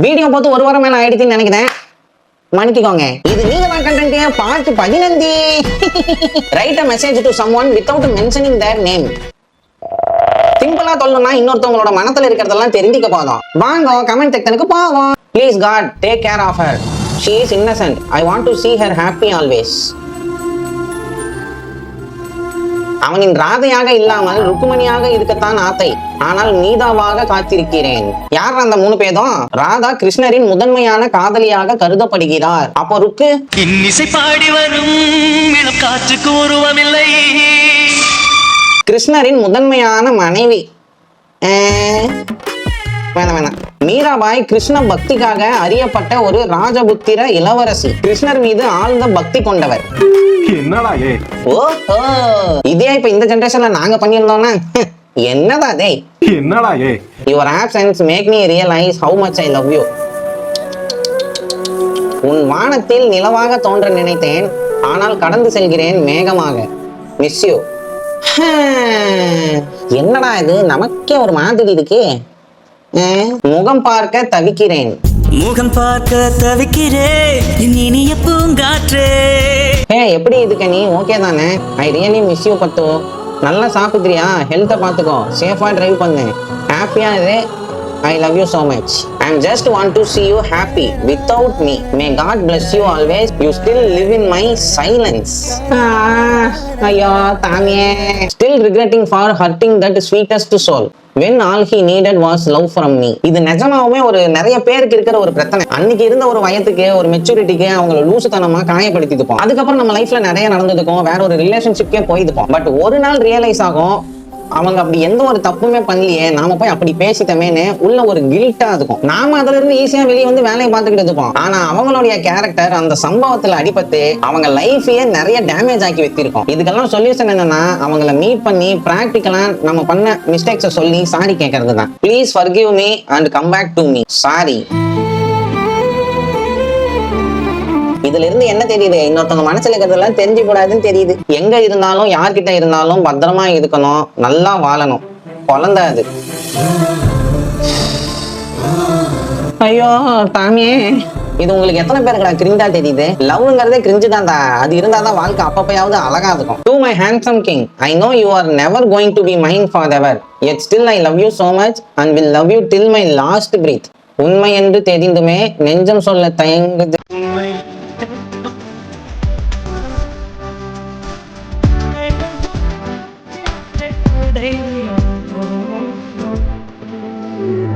Video பார்த்து ஒரு வாரம் மேல ஆயிடுச்சுன்னு நினைக்கிறேன், மன்னிக்கோங்க. இது நீங்க தான் content part 15. Right a message to someone without mentioning their name. சிம்பிளா சொல்லணும்னா இன்னொருத்தவங்களோட மனத்துல இருக்கிறதெல்லாம் தெரிஞ்சுக்க போதும். வாங்க கமெண்ட் செக்ஷனுக்கு போவோம். Please God take care of her. She is innocent. I want to see her happy always. அவனின் ராதையாக இல்லாமல் ருக்குமணியாக இருக்கத்தான் ஆசை, ஆனால் மீதாவாக காத்திருக்கிறேன். யார் அந்த 3 பேரும்? ராதா கிருஷ்ணரின் முதன்மையான காதலியாக கருதப்படுகிறார். அப்போ ருக்கு இன்னிசை பாடி வரும் இளம் காற்றுக்கு உருவமில்லை, கிருஷ்ணரின் முதன்மையான மனைவி. வேணாம். மீராபாய் கிருஷ்ண பக்திக்காக அறியப்பட்ட ஒரு ராஜபுத்திர இளவரசி. கிருஷ்ணர் மீது ஆழ்ந்த பக்தி கொண்டவர். என்னடா ஏ? ஓஹோ, இதே இப்ப இந்த ஜெனரேஷன்ல நாங்க பண்ணியிருந்தோம்னா என்னடா டே? என்னடா ஏ? Your options make me realise how much I love you. உன் வானத்தில் நிலவாக தோன்ற நினைத்தேன், ஆனால் கடந்து செல்கிறேன் மேகமாக. Miss you. என்னடா இது, நமக்கே ஒரு மாதிரி இருக்கு. முகம் பார்க்க தவிக்கிறேன். முகம் பார்க்க தவிக்கிறேன் இனிய பூங்காற்றே. எப்படி இதுக்கு நீ ஓகே தானே? ஐ ரியலி மிஸ் யூ பத்து. நல்லா சாப்பிடுறியா? ஹெல்த்தை பார்த்துக்கோ, சேஃபா டிரைவ் பண்ணு, ஹாப்பியா இரு. I love you so much. I just want to see you happy without me. May God bless you always. You still live in my silence. ஐயோ தாமியே. Still regretting for hurting that sweetest soul when all he needed was love from me. இது நிஜமாவே ஒரு நிறைய பேருக்கு இருக்கிற ஒரு பிரச்சனை. அன்னைக்கு இருந்த ஒரு வயதுக்கு ஒரு மெச்சூரிட்டிக்கு அவங்கள லூசுத்தனமா காயப்படுத்திருப்போம். அதுக்கப்புறம் நம்ம லைஃப்ல நிறைய நடந்ததுக்கும் வேற ஒரு ரிலேஷன்ஷிப்கே போயிருப்போம். பட் ஒரு நாள் ரியலைஸ் ஆகும், அவங்க அப்படி எந்த ஒரு தப்புமே பண்ணலையே, நாம போய் அப்படி பேசிட்டமேன்னு உள்ள ஒரு கில்ட்டா இருக்கும். நாம அதுல இருந்து ஈஸியா வெளியே வந்து வேலையை பார்த்துக்கிட்டு இருப்போம். ஆனா அவங்களுடைய கேரக்டர் அந்த சம்பவத்துல அடிபட்டு அவங்க லைஃபையே நிறைய டேமேஜ் ஆக்கி வச்சிருக்கோம். இதுக்கெல்லாம் சொல்யூஷன் என்னன்னா, அவங்கள மீட் பண்ணி பிராக்டிக்கலா நம்ம பண்ண மிஸ்டேக்ஸை சொல்லி சாரி கேட்கறது தான். Please forgive me and come back to me. Sorry. இதுல இருந்து என்ன தெரியுது? இன்னொருத்தவங்க மனசுல இருக்கிறதெல்லாம் தெரிஞ்சு கூடாதுன்னு தெரியுது. எங்க இருந்தாலும் யார்கிட்ட இருந்தாலும் பத்திரமா இருக்கணும், நல்லா வாழணும். குழந்தை அது. ஐயோ தாமியே, இது உங்களுக்கு எத்தனை பேருக்குடா கிரிஞ்சா தெரியுது? லவ்ங்கிறதே கிரிஞ்சு தான்டா. அது இருந்தாதான் வாழ்க்கை அப்பப்பயாவது அழகா இருக்கும். To my handsome king, I know you are never going to be mine forever, yet still I love you so much and will love you till my last breath. உண்மை என்று தெரிந்துமே நெஞ்சம் சொல்ல தயங்குது.